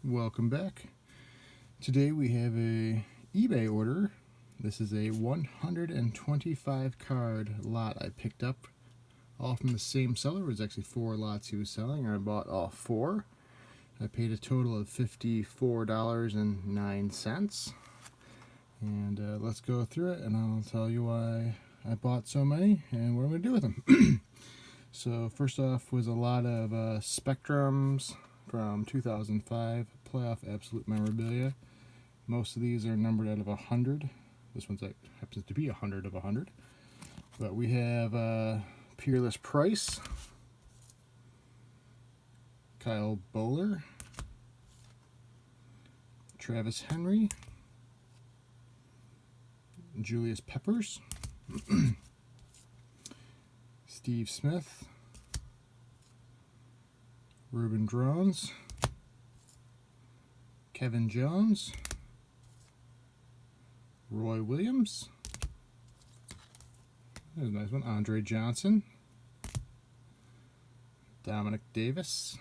Welcome back. Today we have a eBay order. This is a 125 card lot I picked up, all from the same seller. It was actually 4 lots he was selling. I bought all 4. I paid a total of $54.09. And let's go through it and I'll tell you why I bought so many and what I'm going to do with them. So first off was a lot of Spectrums from 2005 playoff absolute memorabilia. Most of these are numbered out of 100. This one's happens to be 100 of 100. But we have Peerless Price, Kyle Bowler, Travis Henry, Julius Peppers, Steve Smith, Ruben Drones, Kevin Jones, Roy Williams, there's a nice one, Andre Johnson, Dominic Davis,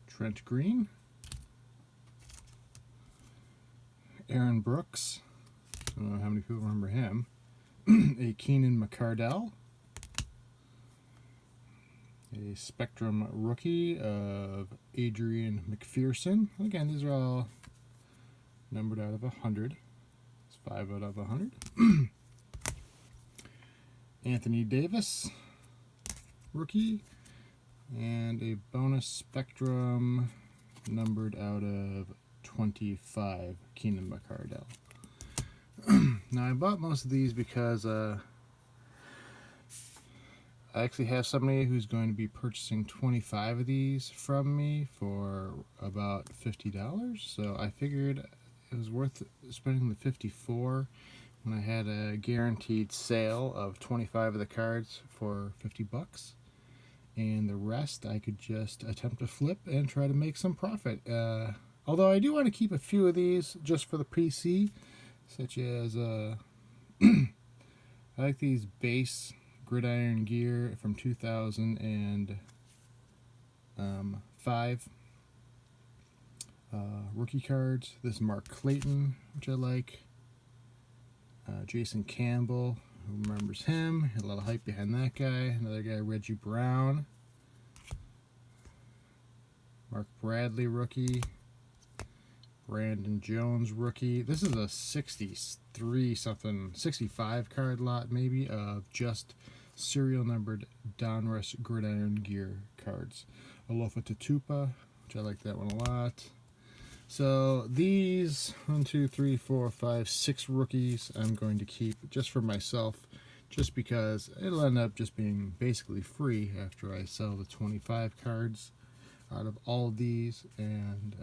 Trent Green, Aaron Brooks, I don't know how many people remember him, a Keenan McCardell, a Spectrum rookie of Adrian McPherson. Again, these are all numbered out of 100. It's 5 out of 100. Anthony Davis, rookie, and a bonus Spectrum numbered out of 25, Keenan McCardell. Now I bought most of these because I actually have somebody who's going to be purchasing 25 of these from me for about $50. So I figured it was worth spending the $54 when I had a guaranteed sale of 25 of the cards for $50. And the rest I could just attempt to flip and try to make some profit. Although I do want to keep a few of these just for the PC, such as I like these base Gridiron Gear from 2005 rookie cards. This is Mark Clayton, which I like. Jason Campbell, who remembers him? A lot of hype behind that guy. Another guy, Reggie Brown. Mark Bradley rookie. Brandon Jones rookie. This is a 65 card lot maybe of just serial numbered Donruss Gridiron Gear cards. Alofa Tatupa, which I like that one a lot. So these 6 rookies I'm going to keep just for myself, just because it'll end up just being basically free after I sell the 25 cards out of all of these, and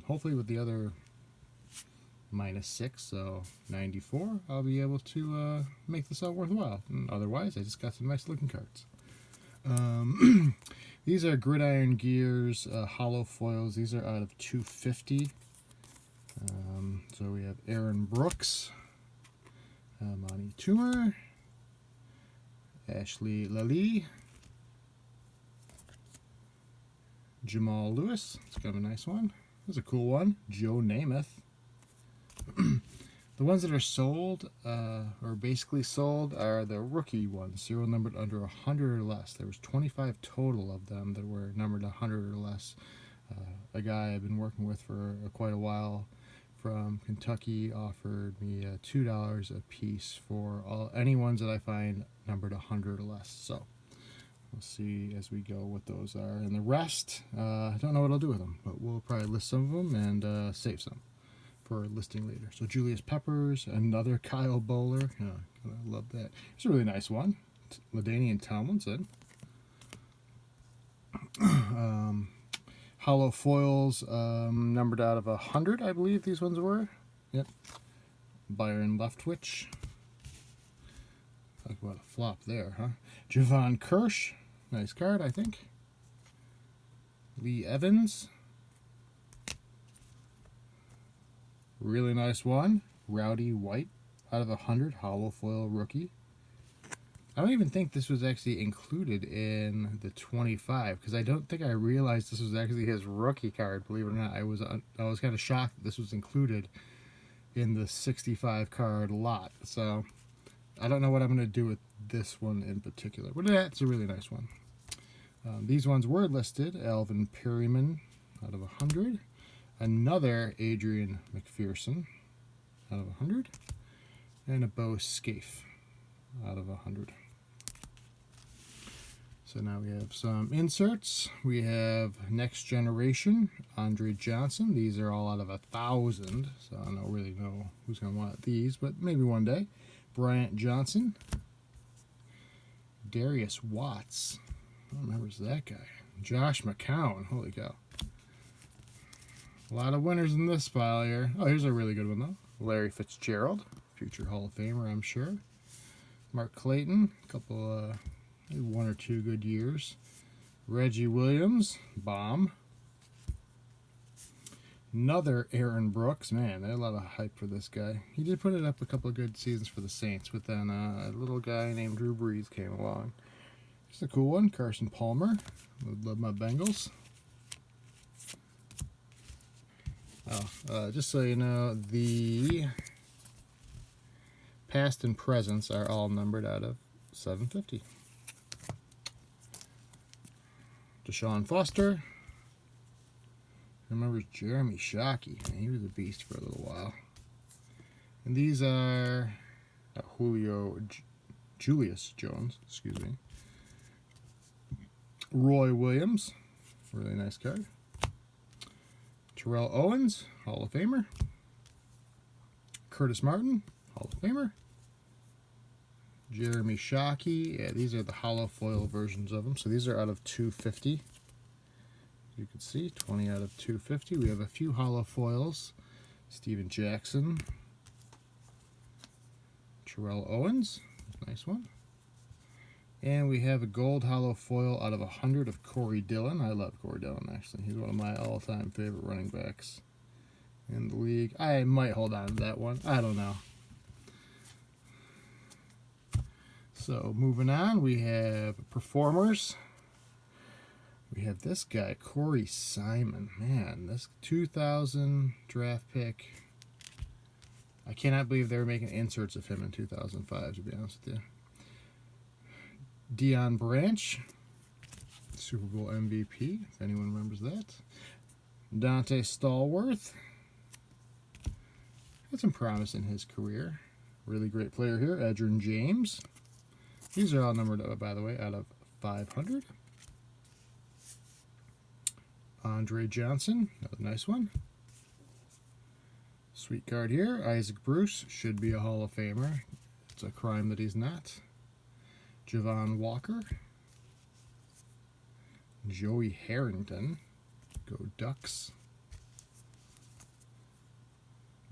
hopefully with the other -6, so 94, I'll be able to make this all worthwhile. And otherwise, I just got some nice looking cards. These are Gridiron Gears hollow foils. These are out of 250. So we have Aaron Brooks, Monty Toomer, Ashley Lally, Jamal Lewis. It's kind of a nice one. This is a cool one. Joe Namath. The ones that are sold, or basically sold, are the rookie ones, serial numbered under 100 or less. There was 25 total of them that were numbered 100 or less. A guy I've been working with for quite a while from Kentucky offered me $2 a piece for any ones that I find numbered 100 or less. So we'll see as we go what those are. And the rest, I don't know what I'll do with them, but we'll probably list some of them and save some for listing later. So Julius Peppers, another Kyle Bowler. I love that. It's a really nice one. LaDainian Tomlinson. Hollow foils, numbered out of 100, I believe these ones were. Yep. Byron Leftwich. Talk about a flop there, huh? Javon Kirsch. Nice card, I think. Lee Evans. Really nice one. Rowdy White out of 100, hollow foil rookie. I don't even think this was actually included in the 25, because I don't think I realized this was actually his rookie card. Believe it or not, I was kind of shocked that this was included in the 65 card lot. So I don't know what I'm going to do with this one in particular, but that's a really nice one. These ones were listed. Alvin Perryman out of 100. Another Adrian McPherson out of 100. And a Bo Scaife out of 100. So now we have some inserts. We have Next Generation, Andre Johnson. These are all out of 1,000, so I don't really know who's going to want these, but maybe one day. Bryant Johnson. Darius Watts. I don't remember that guy. Josh McCown. Holy cow. A lot of winners in this pile here. Oh, here's a really good one, though. Larry Fitzgerald. Future Hall of Famer, I'm sure. Mark Clayton. A couple, maybe 1 or 2 good years. Reggie Williams. Bomb. Another Aaron Brooks. Man, there's a lot of hype for this guy. He did put it up a couple of good seasons for the Saints, but then a little guy named Drew Brees came along. It's a cool one. Carson Palmer. Would love my Bengals. Oh, just so you know, the past and presents are all numbered out of 750. Deshaun Foster. I remember Jeremy Shockey. Man, he was a beast for a little while. And these are Julius Jones, excuse me. Roy Williams, really nice card. Terrell Owens, Hall of Famer. Curtis Martin, Hall of Famer. Jeremy Shockey. Yeah, these are the hollow foil versions of them. So these are out of 250. You can see 20 out of 250. We have a few hollow foils. Steven Jackson. Terrell Owens, nice one. And we have a gold hollow foil out of 100 of Corey Dillon. I love Corey Dillon, actually. He's one of my all-time favorite running backs in the league. I might hold on to that one. I don't know. So moving on, we have performers. We have this guy, Corey Simon. Man, this 2000 draft pick. I cannot believe they were making inserts of him in 2005, to be honest with you. Deion Branch, Super Bowl MVP, if anyone remembers that. Dante Stallworth. Had some promise in his career. Really great player here. Edgerrin James. These are all numbered, by the way, out of 500. Andre Johnson, another nice one. Sweet card here. Isaac Bruce, should be a Hall of Famer. It's a crime that he's not. Javon Walker. Joey Harrington. Go Ducks.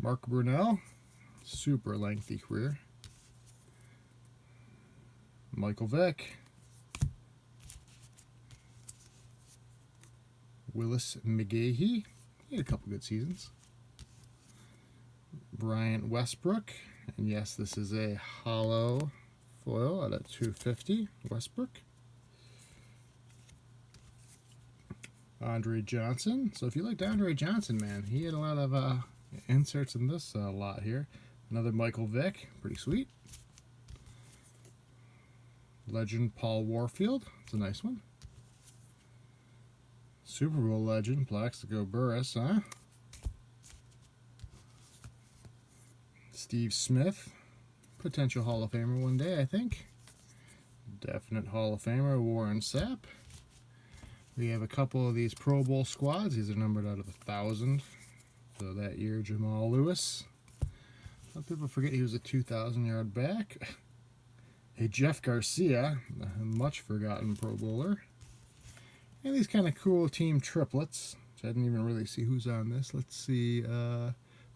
Mark Brunell. Super lengthy career. Michael Vick. Willis McGahee. He had a couple good seasons. Bryant Westbrook. And yes, this is a hollow foil out of 250. Westbrook. Andre Johnson. So if you liked Andre Johnson, man, he had a lot of inserts in this lot here. Another Michael Vick. Pretty sweet. Legend Paul Warfield. It's a nice one. Super Bowl legend Plaxico Burress, huh? Steve Smith. Potential Hall of Famer one day, I think. Definite Hall of Famer Warren Sapp. We have a couple of these Pro Bowl squads. These are numbered out of 1,000. So that year, Jamal Lewis. Some people forget he was a 2,000-yard back. A Jeff Garcia, a much forgotten Pro Bowler. And these kind of cool team triplets, which I didn't even really see who's on this. Let's see,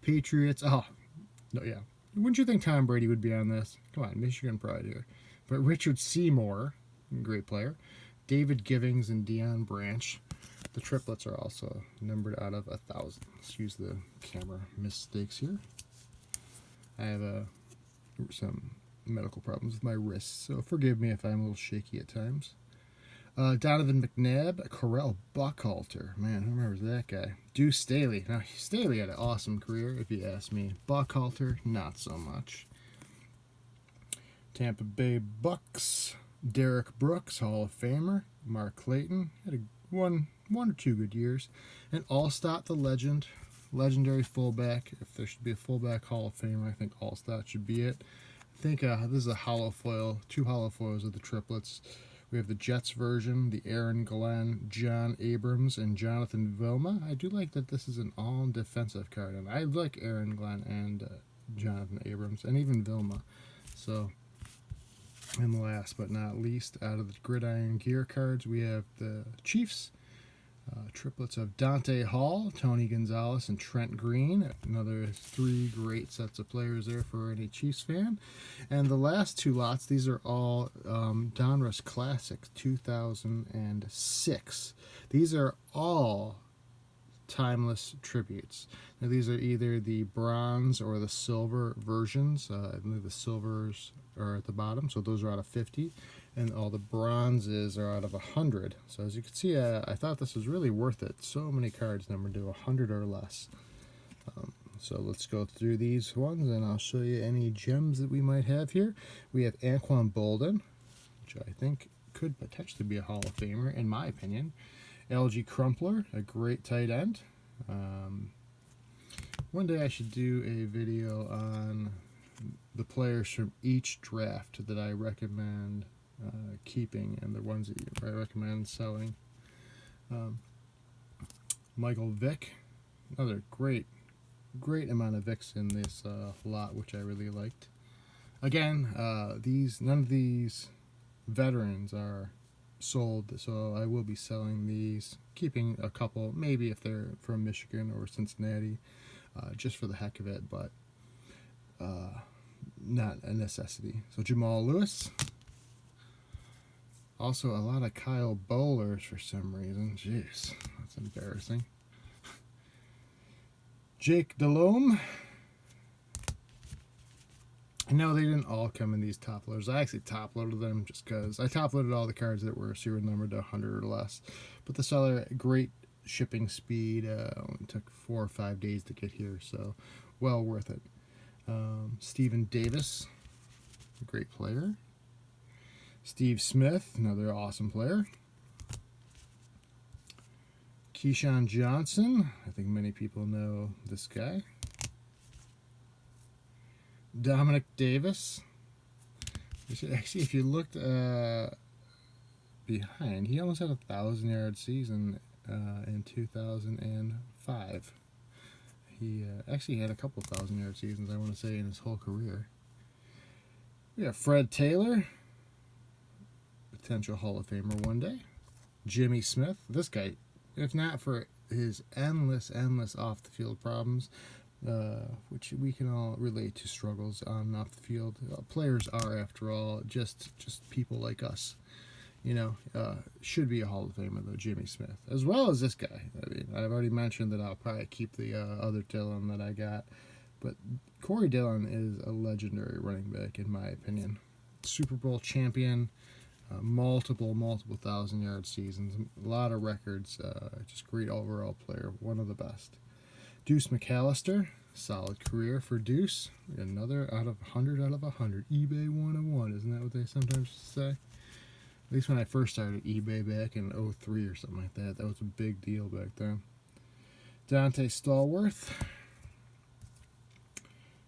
Patriots. Oh, no, yeah. Wouldn't you think Tom Brady would be on this? Come on, Michigan pride here. But Richard Seymour, great player. David Givings and Deion Branch. The triplets are also numbered out of 1,000. Excuse the camera mistakes here. I have some medical problems with my wrists, so forgive me if I'm a little shaky at times. Donovan McNabb, Corell Buckhalter. Man, who remembers that guy? Deuce Staley. Now, Staley had an awesome career, if you ask me. Buckhalter, not so much. Tampa Bay Bucks, Derek Brooks, Hall of Famer. Mark Clayton had one or two good years. And Alstott, the legendary fullback. If there should be a fullback Hall of Famer, I think Alstott should be it. I think this is a hollow foil, 2 hollow foils of the triplets. We have the Jets version, the Aaron Glenn, John Abrams, and Jonathan Vilma. I do like that this is an all-defensive card, and I like Aaron Glenn and Jonathan Abrams, and even Vilma. So, and last but not least, out of the Gridiron Gear cards, we have the Chiefs. Triplets of Dante Hall, Tony Gonzalez, and Trent Green. Another 3 great sets of players there for any Chiefs fan. And the last 2 lots, these are all Donruss Classic 2006. These are all timeless tributes. Now these are either the bronze or the silver versions. I believe the silvers are at the bottom, so those are out of 50. And all the bronzes are out of 100. So as you can see, I thought this was really worth it. So many cards numbered to 100 or less. So let's go through these ones, and I'll show you any gems that we might have here. We have Anquan Boldin, which I think could potentially be a Hall of Famer, in my opinion. Algie Crumpler, a great tight end. One day I should do a video on the players from each draft that I recommend keeping and the ones that I recommend selling. Michael Vick, another great amount of Vicks in this lot, which I really liked. Again, none of these veterans are sold, so I will be selling these, keeping a couple, maybe if they're from Michigan or Cincinnati, just for the heck of it, but not a necessity. So Jamal Lewis. Also, a lot of Kyle Bowlers for some reason. Jeez, that's embarrassing. Jake Delhomme. I know they didn't all come in these top loaders. I actually top loaded them just because I top loaded all the cards that were serial numbered to 100 or less. But the seller, great shipping speed. Only took 4 or 5 days to get here, so well worth it. Stephen Davis, a great player. Steve Smith, another awesome player. Keyshawn Johnson, I think many people know this guy. Dominic Davis. Actually, if you looked behind, he almost had a 1,000-yard season in 2005. He actually had a couple 1,000-yard seasons, I want to say, in his whole career. We got Fred Taylor, potential Hall of Famer one day. Jimmy Smith, this guy, if not for his endless off-the-field problems, which we can all relate to, struggles on and off the field. Players are, after all, just people like us. You know, should be a Hall of Famer, though, Jimmy Smith. As well as this guy. I mean, I've already mentioned that I'll probably keep the other Dillon that I got. But Corey Dillon is a legendary running back, in my opinion. Super Bowl champion, multiple 1,000-yard seasons, a lot of records, just great overall player, one of the best. Deuce McAllister, solid career for Deuce. Another out of 100 out of 100. eBay 101, isn't that what they sometimes say? At least when I first started eBay back in 03 or something like that. That was a big deal back then. Dante Stallworth.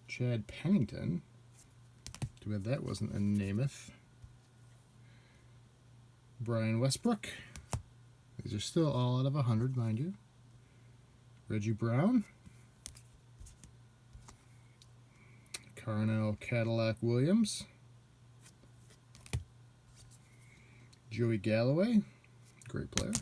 Chad Pennington. Too bad that wasn't a Namath. Brian Westbrook. These are still all out of 100, mind you. Reggie Brown. Carnell Cadillac Williams. Joey Galloway, great player.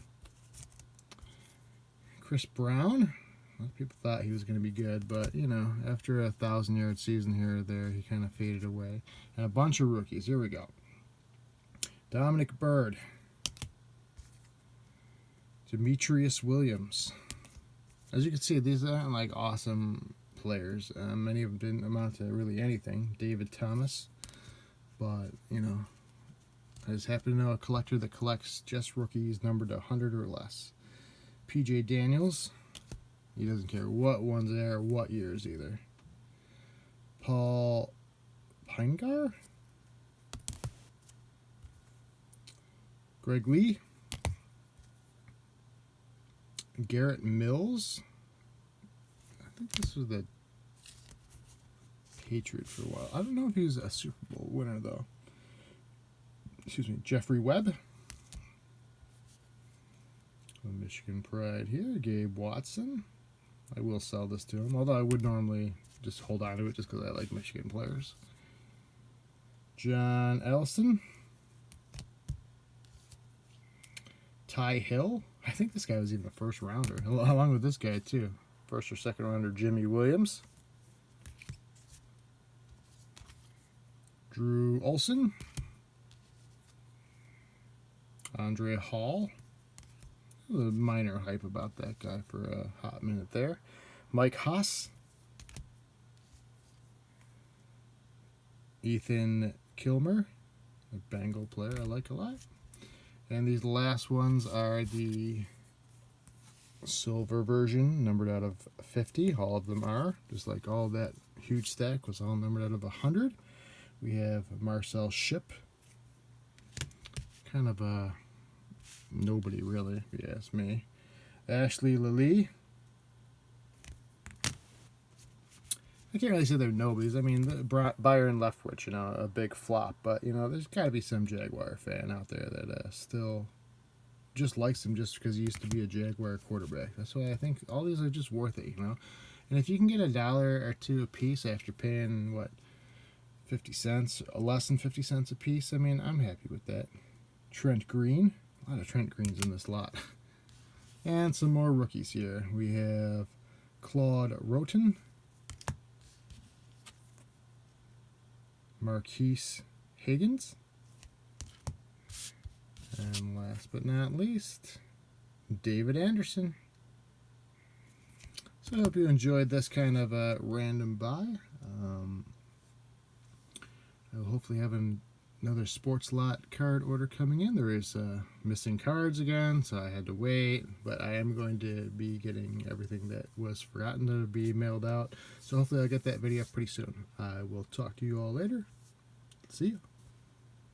Chris Brown. A lot of people thought he was going to be good, but, you know, after a 1,000-yard season here or there, he kind of faded away. And a bunch of rookies. Here we go. Dominic Byrd. Demetrius Williams. As you can see, these aren't like awesome players. Many of them didn't amount to really anything. David Thomas. but you know, I just happen to know a collector that collects just rookies numbered to 100 or less. PJ Daniels, he doesn't care what ones they are, what years either. Paul Pinegar, Greg Lee, Garrett Mills. I think this was the Patriot for a while. I don't know if he was a Super Bowl winner though. Excuse me, Jeffrey Webb. Michigan Pride here, Gabe Watson. I will sell this to him, although I would normally just hold on to it just because I like Michigan players. John Ellison. Ty Hill. I think this guy was even a first rounder, along with this guy too. First or second rounder, Jimmy Williams. Drew Olson. Andre Hall. A minor hype about that guy for a hot minute there. Mike Haas. Ethan Kilmer, a Bengal player I like a lot. And these last ones are the silver version, numbered out of 50. All of them are, just like all that huge stack was all numbered out of 100. We have Marcel Ship. Kind of a nobody really, if you ask me. Ashley Lilly. I can't really say they're nobodies. I mean, Byron Leftwich, you know, a big flop. But, you know, there's got to be some Jaguar fan out there that still just likes him just because he used to be a Jaguar quarterback. That's why I think all these are just worth it, you know. And if you can get $1 or $2 a piece after paying, what, 50 cents, less than 50 cents a piece, I mean, I'm happy with that. Trent Green. A lot of Trent Greens in this lot. And some more rookies here. We have Claude Roten, Marquise Higgins, and last but not least, David Anderson. So I hope you enjoyed this kind of a random buy. I will hopefully have another sports lot card order coming in. There is missing cards again, so I had to wait, but I am going to be getting everything that was forgotten to be mailed out, so hopefully I'll get that video up pretty soon. I will talk to you all later. See you.